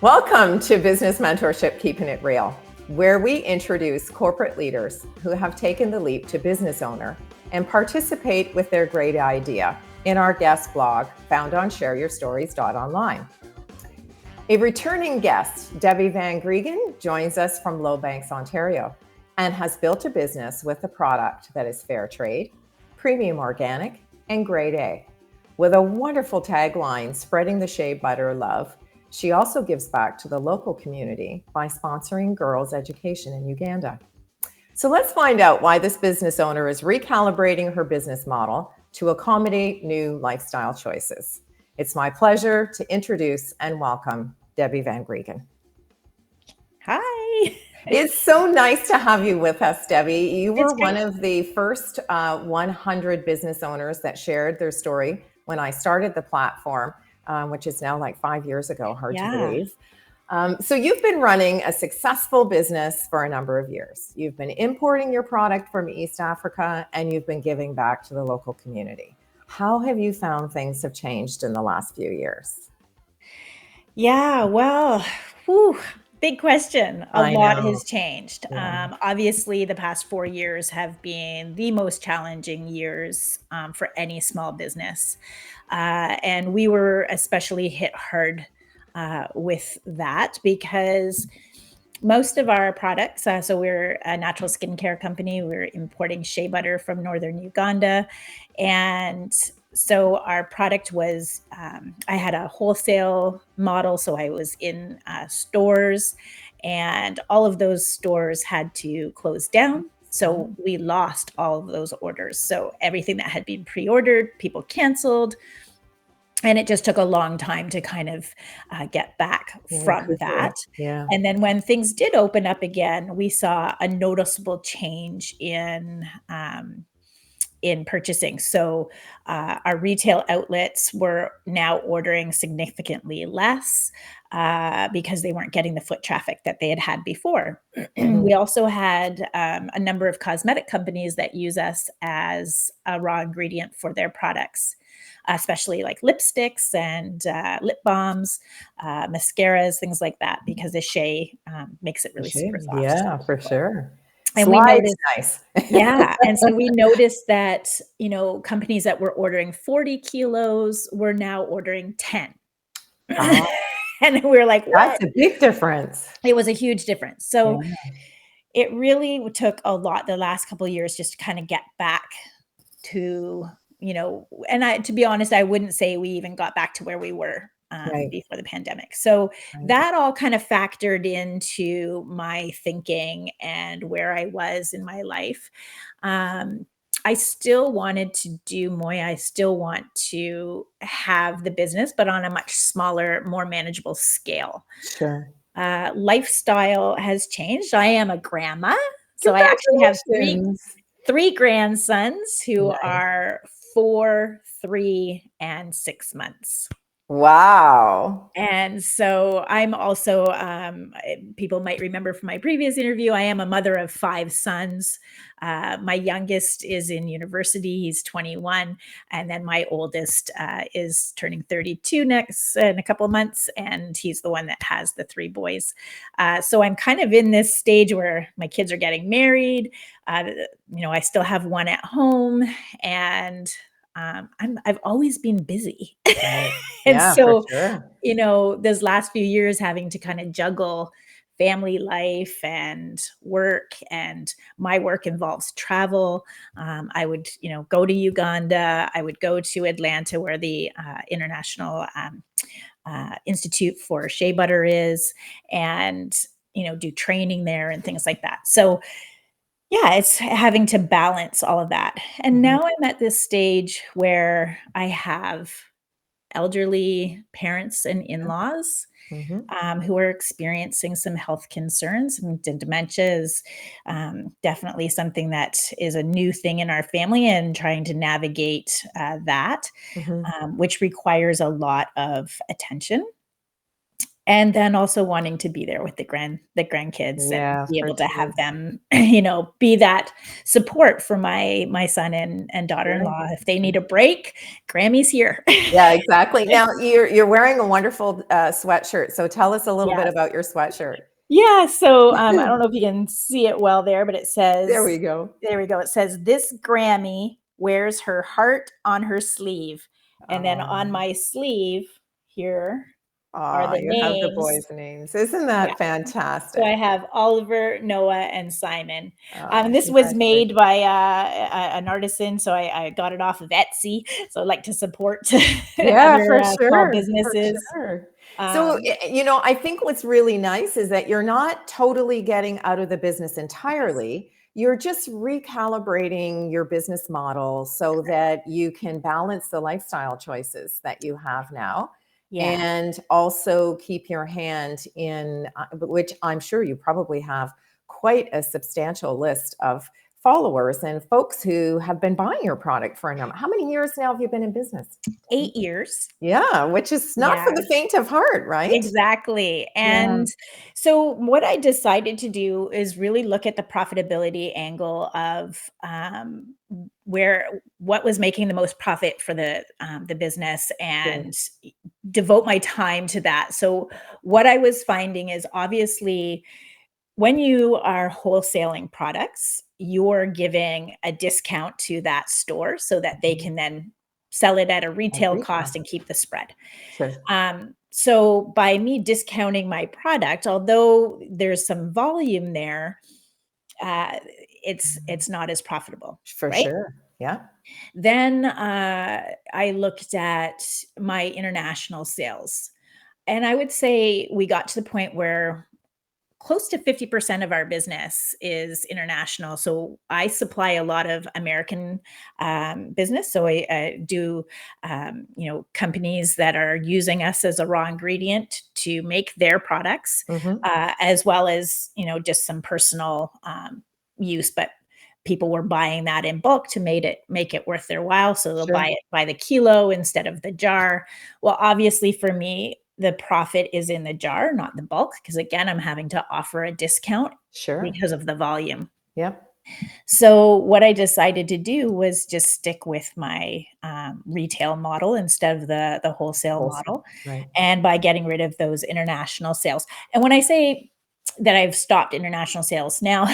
Welcome to Business Mentorship, Keepin It Real, where we introduce corporate leaders who have taken the leap to business owner and participate with their great idea in our guest blog found on shareyourstories.online. A returning guest, Debbie vanGrieken, joins us from LowBanks, Ontario, and has built a business with a product that is fair trade, premium organic, and grade A. With a wonderful tagline, spreading the shea butter love, she also gives back to the local community by sponsoring girls' education in Uganda. So let's find out why this business owner is recalibrating her business model to accommodate new lifestyle choices. It's my pleasure to introduce and welcome Debbie vanGrieken. Hi. It's so nice to have you with us, Debbie. You were one of the first 100 business owners that shared their story when I started the platform, which is now like 5 years ago, hard to believe. So you've been running a successful business for a number of years. You've been importing your product from East Africa, and you've been giving back to the local community. How have you found things have changed in the last few years? Yeah, well, big question. A lot has changed. Yeah. Obviously, the past 4 years have been the most challenging years for any small business. And we were especially hit hard with that because most of our products, so we're a natural skincare company. We're importing shea butter from northern Uganda. And so our product was, I had a wholesale model. So I was in stores, and all of those stores had to close down. So we lost all of those orders. So everything that had been pre-ordered, people canceled. And it just took a long time to kind of get back from that. Yeah. And then when things did open up again, we saw a noticeable change in purchasing. So our retail outlets were now ordering significantly less because they weren't getting the foot traffic that they had had before. We also had a number of cosmetic companies that use us as a raw ingredient for their products, especially like lipsticks and lip balms, mascaras, things like that, because the shea makes it really super soft. Yeah, for sure. And we noticed, yeah. And so we noticed that, companies that were ordering 40 kilos were now ordering 10. And we were like, what? That's a big difference. It was a huge difference. So it really took a lot the last couple of years just to kind of get back to, and to be honest, I wouldn't say we even got back to where we were before the pandemic. So that all kind of factored into my thinking and where I was in my life. I still wanted to do Moya. I still want to have the business, but on a much smaller, more manageable scale. Sure. Lifestyle has changed. I am a grandma. So I actually have three grandsons who are 4, 3, and 6 months. Wow. And so I'm also, people might remember from my previous interview, I am a mother of 5 sons. My youngest is in university. He's 21. And then my oldest is turning 32 in a couple of months. And he's the one that has the 3 boys. So I'm kind of in this stage where my kids are getting married. I still have one at home, and I've always been busy. And so, those last few years having to kind of juggle family life and work, and my work involves travel. I would, go to Uganda. I would go to Atlanta, where the International Institute for Shea Butter is, and, do training there and things like that. So yeah, it's having to balance all of that. And now I'm at this stage where I have elderly parents and in-laws who are experiencing some health concerns. And dementia is definitely something that is a new thing in our family, and trying to navigate that, which requires a lot of attention. And then also wanting to be there with the grandkids and Yeah, be for able to sure. have them, be that support for my son and Sure. daughter-in-law. If they need a break, Grammy's here. Yeah, exactly. Now you're wearing a wonderful, sweatshirt, so tell us a little bit Yes. about your sweatshirt. Yeah, so, I don't know if you can see it well there, but it There we says go. there we go, it says, "This Grammy wears her heart on her sleeve," and then on Um, my sleeve here are aw, the you have the names. boys' names. Isn't Yeah. that So I fantastic? have Oliver, Noah, and Simon. Oh, This was made congratulations. by an artisan, so I got it off of Etsy. So I like to support Yeah, other for small sure, for businesses. sure. So, Um, I think what's really nice is that you're not totally getting out of the business yes, entirely. You're just recalibrating your business model so correct. that you can balance the lifestyle choices that you have now Yeah. and also keep your hand in, which I'm sure you probably have quite a substantial list of followers and folks who have been buying your product for a number. How many years now have you been in business? 8 years. Yeah, which is not for Yeah. the faint of heart, right? Exactly, Yeah, and so what I decided to do is really look at the profitability angle of, where what was making the most profit for the business sure. and devote my time to that. So what I was finding is obviously when you are wholesaling products, you're giving a discount to that store so that they Mhm. can then sell it at a At retail retail. cost and keep the spread. Sure. So by me discounting my product, although there's some volume there, uh, it's not as profitable, For right? sure. Yeah. Then I looked at my international sales, and I would say we got to the point where close to 50% of our business is international. So I supply a lot of American business. So I do, companies that are using us as a raw ingredient to make their products, Mhm. as well as, just some personal use. But people were buying that in bulk to make it worth their while. So they'll buy Sure. it by the kilo instead of the jar. Well, obviously for me, the profit is in the jar, not the bulk, because again, I'm having to offer a discount Sure. because of the volume. Yep. So what I decided to do was just stick with my retail model instead of the wholesale Wholesale. model, Right. and by getting rid of those international sales. And when I say that I've stopped international sales now,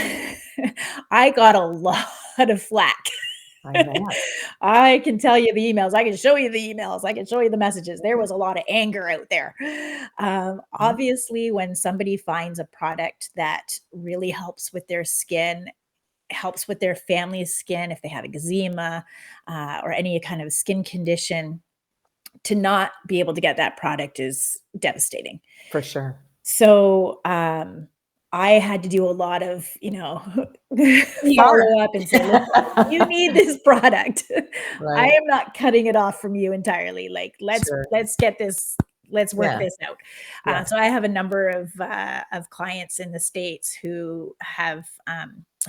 I got a lot of flack. I bet. I can tell you the emails. I can show you the emails. I can show you the messages. There was a lot of anger out there. Yeah. Obviously, when somebody finds a product that really helps with their skin, helps with their family's skin, if they have eczema or any kind of skin condition, to not be able to get that product is devastating. For sure. So, I had to do a lot of, PR. follow up and say, "Listen, you need this product. I Right. am not cutting it off from you entirely. Like, Sure. let's get this let's work Yeah. this out." Yeah. So I have a number of clients in the States who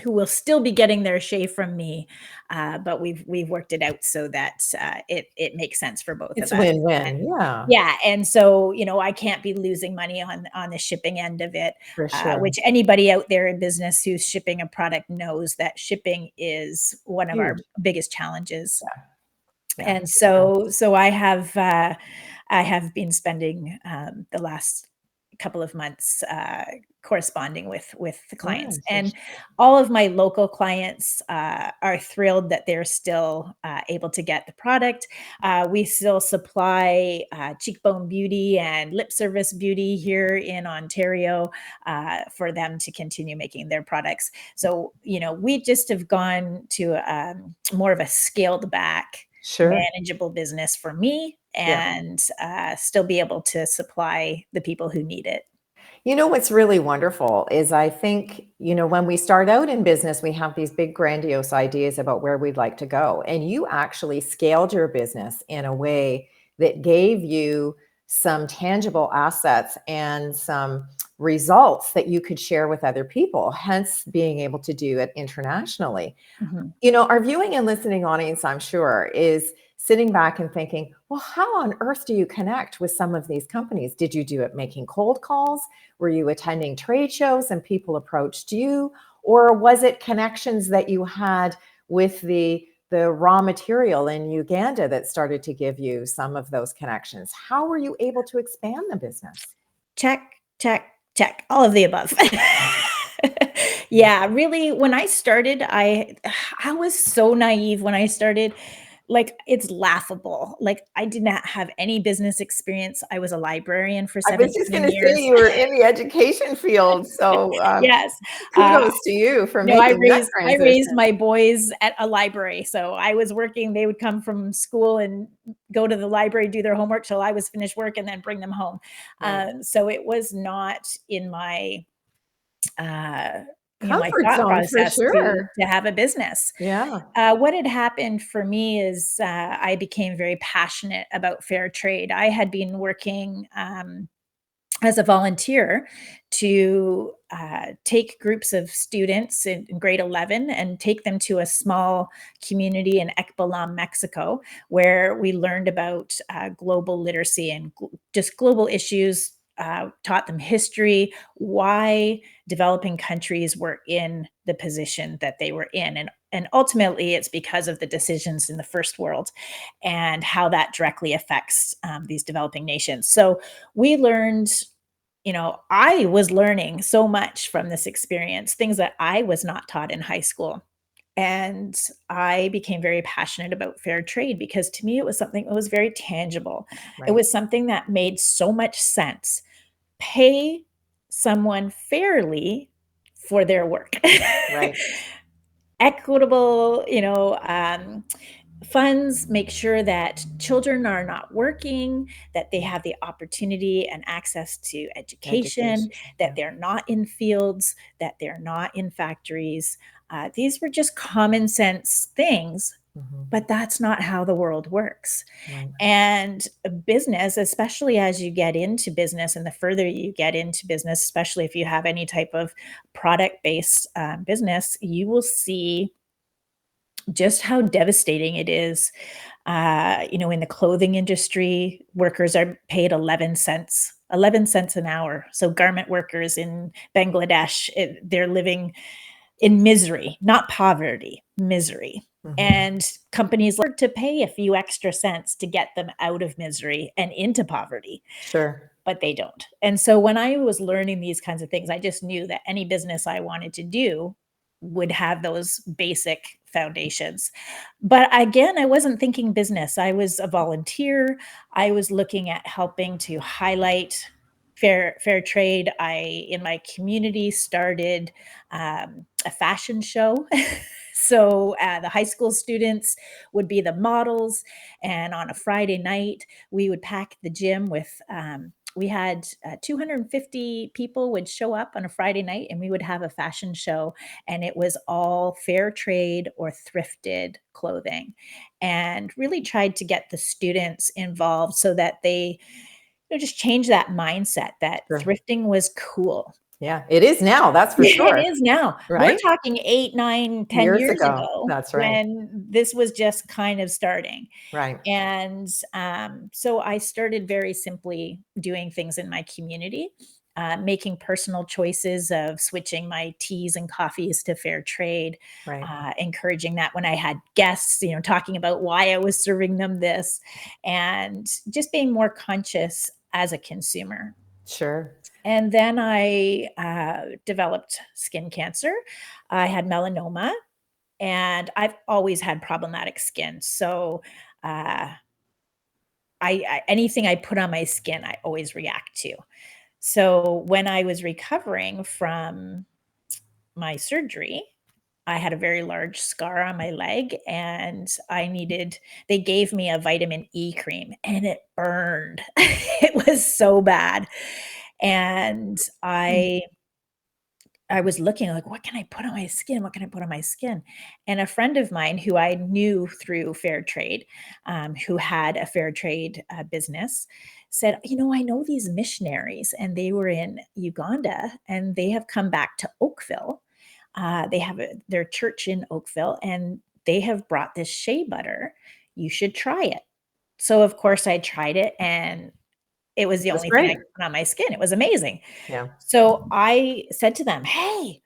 will still be getting their shave from me, but we've worked it out so that, it makes sense for both of It's us. win-win. Yeah. Yeah, and so, I can't be losing money on the shipping end of it, For sure. which anybody out there in business who's shipping a product knows that shipping is one of our Huge. biggest challenges. Yeah. Yeah. And For sure. so I have been spending, the last couple of months, corresponding with the clients, Yeah. For and sure. all of my local clients, are thrilled that they're still, able to get the product. We still supply, Cheekbone Beauty and Lip Service Beauty here in Ontario, for them to continue making their products. So, we just have gone to, more of a scaled back Sure. manageable business for me Yeah. and still be able to supply the people who need it. What's really wonderful is I think, when we start out in business, we have these big grandiose ideas about where we'd like to go. And you actually scaled your business in a way that gave you some tangible assets and some results that you could share with other people, hence being able to do it internationally. Mhm. Our viewing and listening audience, I'm sure, is sitting back and thinking, well, how on earth do you connect with some of these companies? Did you do it making cold calls? Were you attending trade shows and people approached you? Or was it connections that you had with the raw material in Uganda that started to give you some of those connections? How were you able to expand the business? Check, check, check, all of the above. Yeah, really, when I started, I was so naive when I started. Like, it's laughable. Like, I did not have any business experience. I was a librarian for I was just 17 going to say years. you were in the education field, so Yes. Uh, kudos to you for no, I making that raised transition. my boys at a library. So I was working, they would come from school and go to the library, do their homework till I was finished work, and then bring them home. Right. So it was not in my uh, my Comfort thought zone for process sure. to have a business. Yeah. What had happened for me is I became very passionate about fair trade. I had been working as a volunteer to take groups of students in grade 11 and take them to a small community in Ekbalam, Mexico, where we learned about global literacy and just global issues, taught them history, why developing countries were in the position that they were in. And ultimately, it's because of the decisions in the first world and how that directly affects these developing nations. So we learned, I was learning so much from this experience, things that I was not taught in high school. And I became very passionate about fair trade because to me, it was something that was very tangible. It Right. was something that made so much sense. Pay someone fairly for their work. Right. Equitable, funds, make sure that children are not working, that they have the opportunity and access to education, Education. that Yeah. they're not in fields, that they're not in factories. These were just common sense things, Mhm. but that's not how the world works. Right. And a business, especially as you get into business and the further you get into business, especially if you have any type of product based business, you will see just how devastating it is. In the clothing industry, workers are paid 11 cents an hour. So garment workers in Bangladesh, they're living in misery, not poverty, misery. Mhm. And companies like to pay a few extra cents to get them out of misery and into poverty, Sure. but they don't. And so when I was learning these kinds of things, I just knew that any business I wanted to do would have those basic foundations. But again, I wasn't thinking business. I was a volunteer. I was looking at helping to highlight fair trade. I in my community started a fashion show. So the high school students would be the models, and on a Friday night, we would pack the gym with we had 250 people would show up on a Friday night, and we would have a fashion show, and it was all fair trade or thrifted clothing, and really tried to get the students involved so that they just change that mindset that Sure. thrifting was cool. Yeah. It is now, that's for It sure. is now. We're Right? talking 8, 9, 10 Years years ago. ago That's right. when this was just kind of starting. Right. And so I started very simply doing things in my community, making personal choices of switching my teas and coffees to fair trade, Right. encouraging that when I had guests, talking about why I was serving them this, and just being more conscious as a consumer. Sure. And then I developed skin cancer. I had melanoma, and I've always had problematic skin. So, uh, anything I put on my skin, I always react to. So when I was recovering from my surgery, I had a very large scar on my leg, and they gave me a vitamin E cream, and it burned. It was so bad. And Mm. I was looking like, what can I put on my skin? What can I put on my skin? And a friend of mine who I knew through fair trade, who had a fair trade business, said, I know these missionaries, and they were in Uganda, and they have come back to Oakville. They have their church in Oakville, and they have brought this shea butter. You should try it. So of course I tried it, and it was the That's only thing I great. could put on my skin. It was amazing. Yeah. So I said to them, "Hey,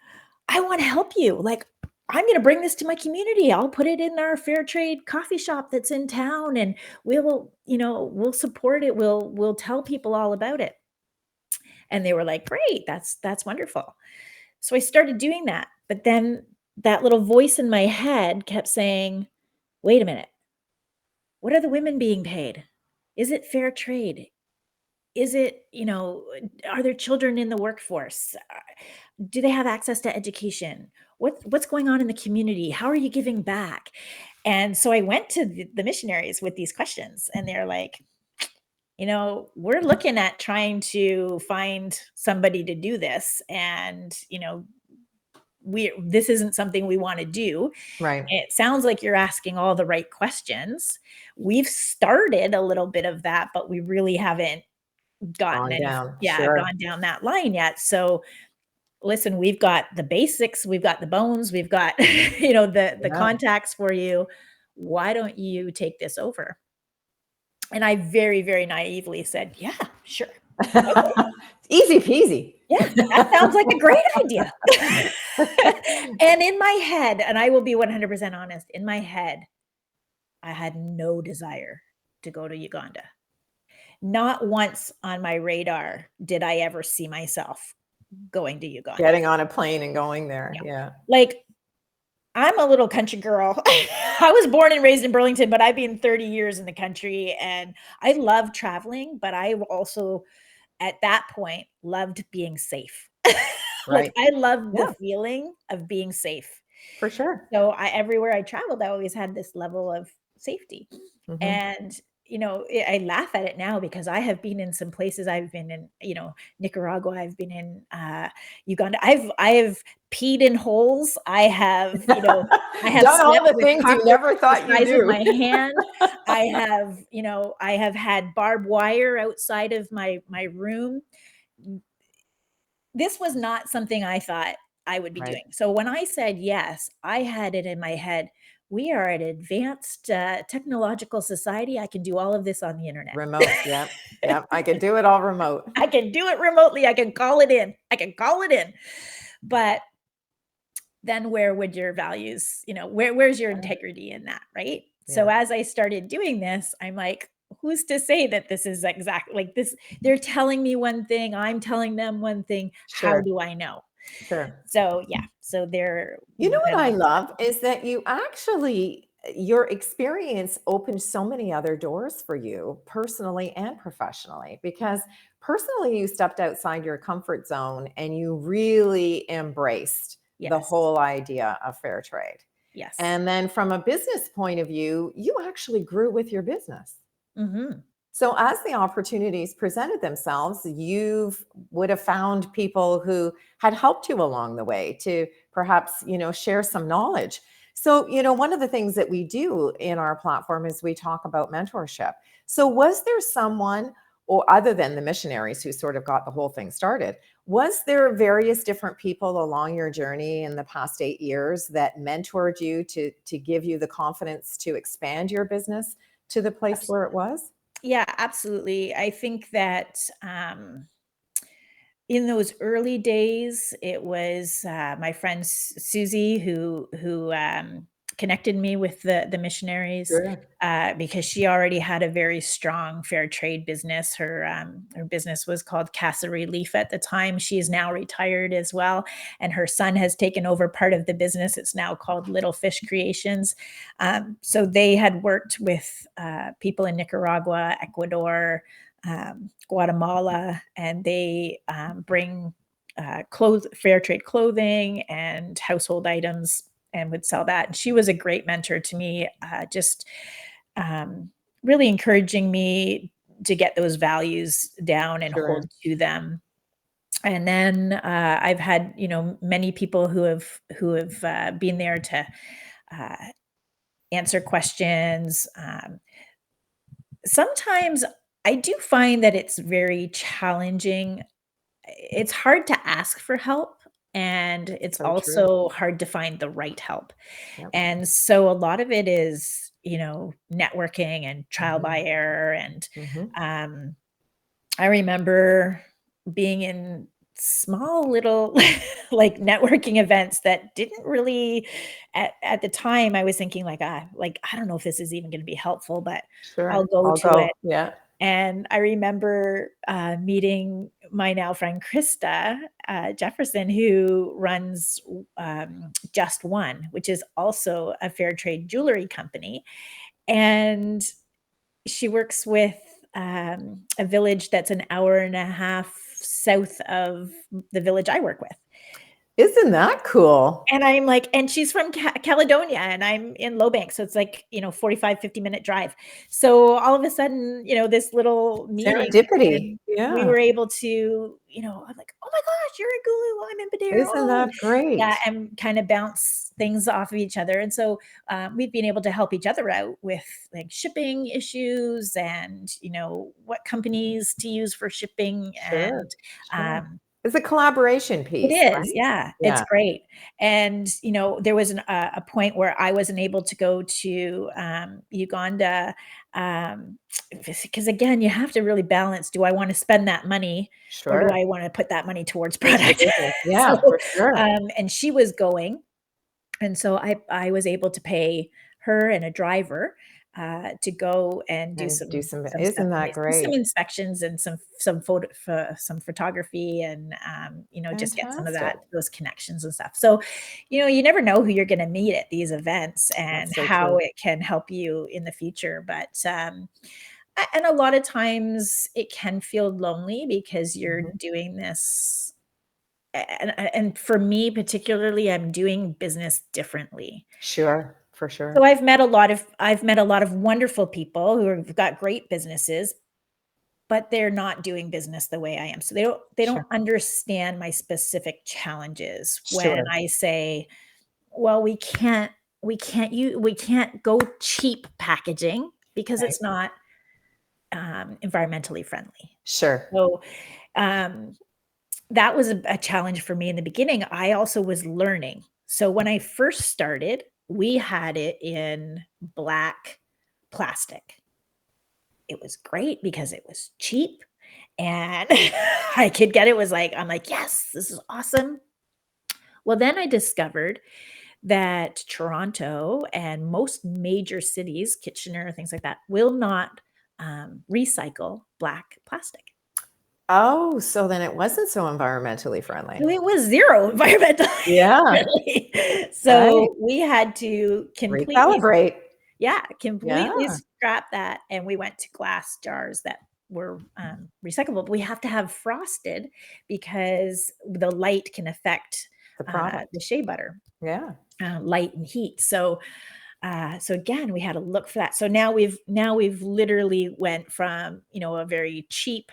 I want to help you. Like, I'm going to bring this to my community. I'll put it in our fair trade coffee shop that's in town, and we'll support it. We'll tell people all about it." And they were like, "Great. That's wonderful." So I started doing that. But then that little voice in my head kept saying, "Wait a minute. What are the women being paid? Is it fair trade? Is it, are there children in the workforce? Do they have access to education? What's going on in the community? How are you giving back?" And so I went to the missionaries with these questions, and they're like, we're looking at trying to find somebody to do this. And, this isn't something we want to do. Right. It sounds like you're asking all the right questions. We've started a little bit of that, but we really haven't gotten Gone any down. yeah, Sure. gone down that line yet. So listen, we've got the basics, we've got the bones, we've got, the Yeah. contacts for you. Why don't you take this over? And I very, very naively said, "Yeah, sure. Okay. Easy peasy. Yeah, that sounds like a great idea." And in my head, and I will be 100% honest, in my head, I had no desire to go to Uganda. Not once on my radar did I ever see myself going to Uganda. Getting on a plane and going there. Yeah. Yeah. Like, I'm a little country girl. I was born and raised in Burlington, but I've been 30 years in the country, and I love traveling, but I also, at that point, loved being safe. Like, Right. I loved the Yeah, feeling of being safe. for sure. So everywhere I traveled, I always had this level of safety. Mhm. And, I laugh at it now because I have been in some places. I've been in, Nicaragua. I've been in Uganda. I have peed in holes. I have Done all slept the with things you cockroaches never the thought you'd size of do. my hand. I have had barbed wire outside of my room. This was not something I thought I would be Right. doing. So when I said yes, I had it in my head, we are an advanced, technological society. I can do all of this on the internet. Remote. Yep. Yep. I could do it all remote. I can do it remotely. I can call it in. I can call it in. But then where would your values, where's your Sure. integrity in that, right? So Yeah. as I started doing this, I'm like, who's to say that this is exactly like this? They're telling me one thing, I'm telling them one thing. How Sure. do I know? Sure. So yeah, so there You know what then I I love is that your experience opened so many other doors for you personally and professionally, because personally you stepped outside your comfort zone and you really embraced the yes, whole idea of fair trade. yes. And then from a business point of view, you actually grew with your business. Mhm. So as the opportunities presented themselves, you would have found people who had helped you along the way to perhaps, share some knowledge. So, one of the things that we do in our platform is we talk about mentorship. So was there someone, or other than the missionaries who sort of got the whole thing started, was there various different people along your journey in the past 8 years that mentored you to give you the confidence to expand your business to the place Abs where it was? Yeah, absolutely. I think that, in those early days, it was, my friend Susie who connected me with the missionaries, Sure. because she already had a very strong fair trade business. Her business was called Casa Relief at the time. She is now retired as well, and her son has taken over part of the business. It's now called Little Fish Creations. So they had worked with, people in Nicaragua, Ecuador, Guatemala, and they bring fair trade clothing and household items and would sell that. And she was a great mentor to me, just um, really encouraging me to get those values down and hold Sure. to them. And then I've had, many people who have been there to uh, answer questions. Sometimes I do find that it's very challenging. It's hard to ask for help, and it's So true. also hard to find the right help. Yep. And so a lot of it is, networking and trial by Mhm. error. And Mhm. um, I remember being in small little like networking events that didn't really at the time I was thinking like I don't know if this is even going to be helpful, but I'll Sure. go I'll to it. go. Yeah. And I remember meeting my now friend Krista Jefferson, who runs Just One, which is also a fair trade jewelry company. And she works with a village that's an hour and a half south of the village I work with. Isn't that cool? And I'm like, and she's from Caledonia, and I'm in LowBanks, so it's like, 45, 50-minute drive. So all of a sudden, this little meeting, Serendipity. and we Yeah. were able to, I'm like, "Oh my gosh, you're in Gulu, I'm in Badere, Isn't oh." that Yeah, great? and kinda bounce things off of each other. And so, we've been able to help each other out with, like, shipping issues and, what companies to use for shipping. Sure. And, Sure. um It's a collaboration it piece, is, right? yeah, it's Yeah. great. And, there was a point where I wasn't able to go to, Uganda, um, because again, you have to really balance, do I wanna spend that money or do Sure. I wanna put that money towards Into the product? business. So, Yeah, for sure. and she was going, and so I was able to pay her and a driver, to go and do And do some some, some stuff isn't for me, that some great? inspections and some photography, and, just get some of Fantastic. those connections and stuff. So, you never know who you're gonna meet at these events and That's so how true. it can help you in the future. But, and a lot of times it can feel lonely because you're Mhm. doing this, and for me particularly, I'm doing business differently. Sure, for So sure. I've met a lot of wonderful people who have got great businesses, but they're not doing business the way I am. So they don't Sure. understand my specific challenges when Sure. I say, "Well, we can't go cheap packaging because Right. it's not environmentally friendly." Sure. So um, that was a challenge for me in the beginning. I also was learning. So when I first started, we had it in black plastic. It was great because it was cheap and I could get it. I'm like, "Yes, this is awesome." Well, then I discovered that Toronto and most major cities, Kitchener, things like that, will not recycle black plastic. Oh, so then it wasn't so environmentally friendly. So it was 0 environmentally Yeah, friendly. right. So we had to completely, Recalibrate. yeah, Yeah, completely scrap that, and we went to glass jars that were, recyclable. But we have to have frosted because the light can affect, the the product. shea butter, Yeah. light and heat. So again, we had to look for that. So now we've literally went from, a very cheap,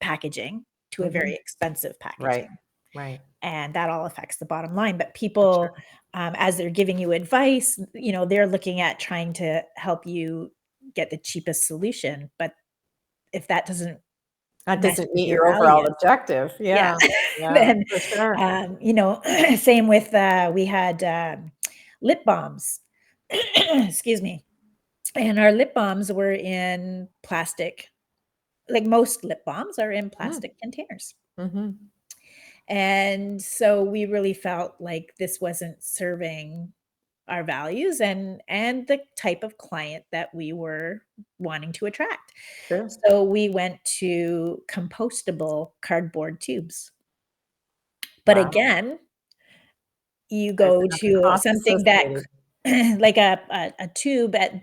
packaging to a very Mhm. expensive Right. packaging, Right. and that all affects the bottom line. But For sure. people, as they're giving you advice, they're looking at trying to help you get the cheapest solution. But if that doesn't That mesh doesn't with meet your your overall values, objective. yeah, Yeah. Yeah, then, for sure. same with, we had, lip balms. Excuse me. And our lip balms were in plastic, like most lip balms are in Mm. plastic containers. Mhm. And so we really felt like this wasn't serving our values and the type of client that we were wanting to attract. Sure. So we went to compostable cardboard tubes. But Wow. again, you There's go another to cost something that associated. like a tube at,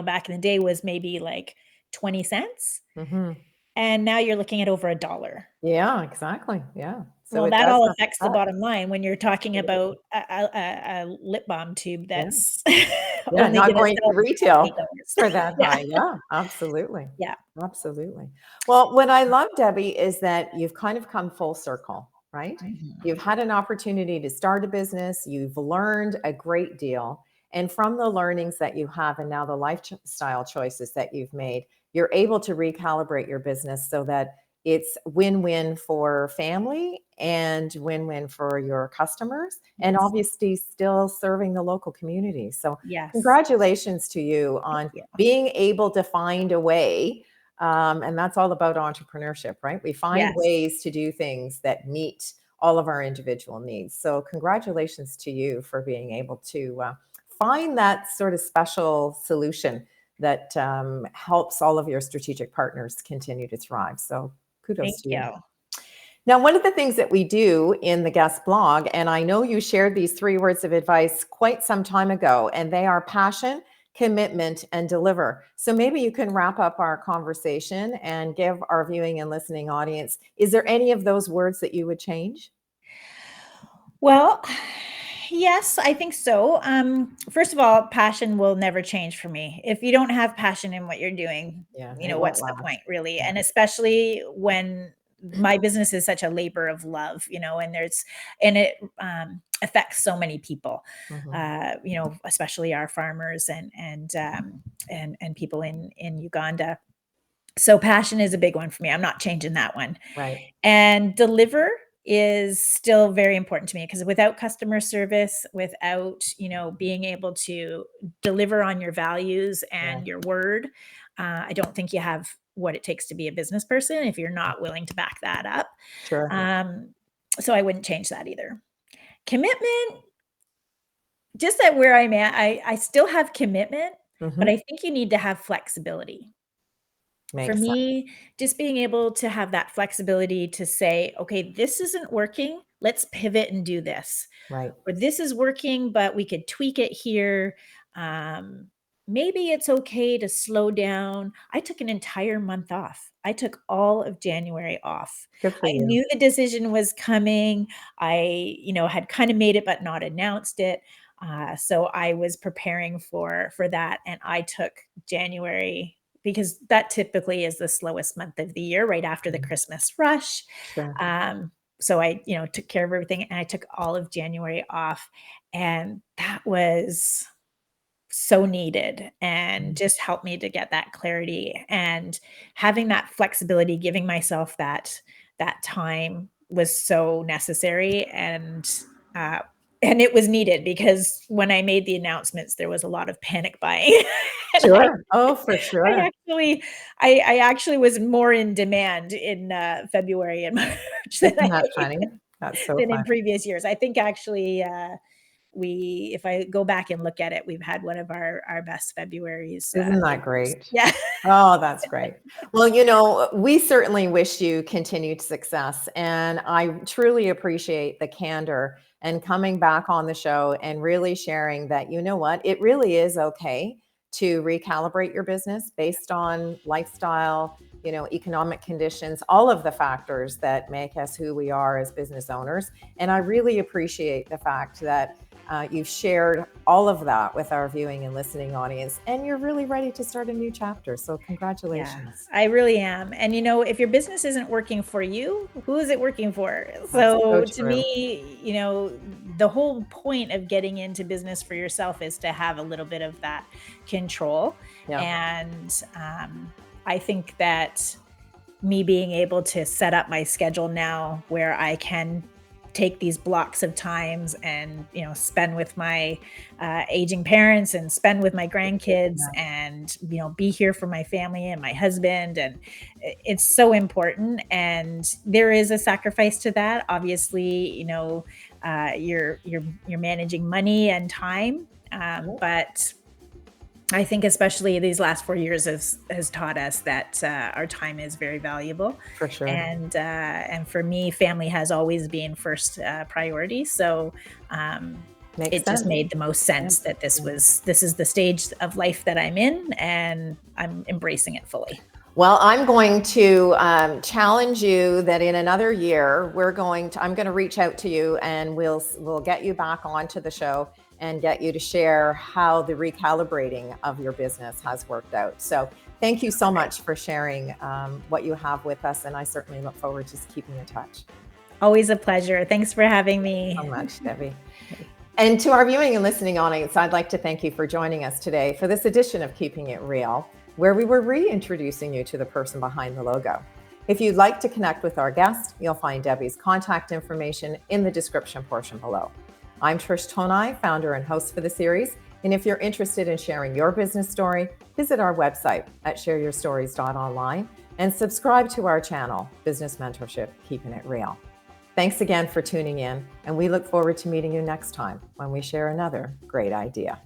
back in the day was maybe like 20 cents, Mhm. and now you're looking at over a dollar. Yeah, exactly. Yeah. So Well, it that does all have affects the effect. bottom line when you're talking about Absolutely. a lip balm tube Yeah. that's Yeah, only not gonna going sell to for retail $8. for that Yeah, high. Yeah, absolutely. yeah. Absolutely. Well, what I love, Debbie, is that you've kind of come full circle, right? Mhm. You've had an opportunity to start a business, you've learned a great deal. And from the learnings that you have and now the lifestyle choices that you've made, you're able to recalibrate your business so that it's win-win for family and win-win for your customers, and Yes. obviously still serving the local community. So Yes. congratulations to you Thank on you. being able to find a way. And that's all about entrepreneurship, right? We find Yes. ways to do things that meet all of our individual needs. So congratulations to you for being able to find that sort of special solution that helps all of your strategic partners continue to thrive. So kudos Thank to you. you. Now, one of the things that we do in the guest blog, and I know you shared these 3 words of advice quite some time ago, and they are passion, commitment, and deliver. So maybe you can wrap up our conversation and give our viewing and listening audience, is there any of those words that you would change? Well, yes, I think so. First of all, passion will never change for me. If you don't have passion in what you're doing, Yeah, it won't what's the last. point really? Yeah. And especially when my business is such a labor of love, and it affects so many people, Mhm. especially our farmers and people in Uganda. So passion is a big one for me. I'm not changing that one. Right. And deliver is still very important to me because without customer service, without, being able to deliver on your values Yeah. and your word, I don't think you have what it takes to be a business person if you're not willing to back that up. Sure. Um, so I wouldn't change that either. Commitment, just at where I'm at, I still have commitment, but Mhm. I think you need to have flexibility. For Makes sense. me, just being able to have that flexibility to say, okay, this isn't working. Let's pivot and do this. Right. Or this is working, but we could tweak it here. Um, Maybe it's okay to slow down. I took an entire month off. I took all of January off. Good for I you. knew the decision was coming. I, had kind of made it but not announced it. So I was preparing for that, and I took January because that typically is the slowest month of the year, right after the Mhm. Christmas rush. Sure. So I, took care of everything and I took all of January off. And that was so needed and Mhm. just helped me to get that clarity and having that flexibility, giving myself that time was so necessary uh and it was needed because when I made the announcements, there was a lot of panic buying. And Sure. Oh, for I sure. actually I actually was more in demand in, February and March Isn't that funny? That's so than in funny. previous years. I think actually, we if I go back and look at it, we've had one of our best Februaries, Isn't that years. great? Yeah. Oh, that's great. Well, we certainly wish you continued success, and I truly appreciate the candor and coming back on the show and really sharing that, you know what, it really is okay to recalibrate your business based on lifestyle, economic conditions, all of the factors that make us who we are as business owners. And I really appreciate the fact that you've shared all of that with our viewing and listening audience, and you're really ready to start a new chapter. So, Yeah, congratulations. I really am. And if your business isn't working for you, who is it working for? That's so So to true. me, the whole point of getting into business for yourself is to have a little bit of that control. Yeah. And I think that me being able to set up my schedule now where I can take these blocks of times and spend with my aging parents and spend with my grandkids Yeah. and be here for my family and my husband, and it's so important, and there is a sacrifice to that, obviously. You're managing money and time, Yeah, but I think especially these last 4 years has taught us that, our time is very valuable, for sure. and for me, family has always been first, priority, so, Makes it just sense. made the most Yeah. sense that Yeah. this is the stage of life that I'm in, and I'm embracing it fully. Well, I'm going to challenge you that in another year, I'm going to reach out to you, and we'll get you back onto the show and get you to share how the recalibrating of your business has worked out. So thank you so much for sharing what you have with us. And I certainly look forward to keeping in touch. Always a pleasure. Thanks for having me. So much, Debbie. And to our viewing and listening audience, I'd like to thank you for joining us today for this edition of Keeping It Real, where we were reintroducing you to the person behind the logo. If you'd like to connect with our guest, you'll find Debbie's contact information in the description portion below. I'm Trish Tonai, founder and host for the series. And if you're interested in sharing your business story, visit our website at shareyourstories.online and subscribe to our channel, Business Mentorship, Keeping It Real. Thanks again for tuning in, and we look forward to meeting you next time when we share another great idea.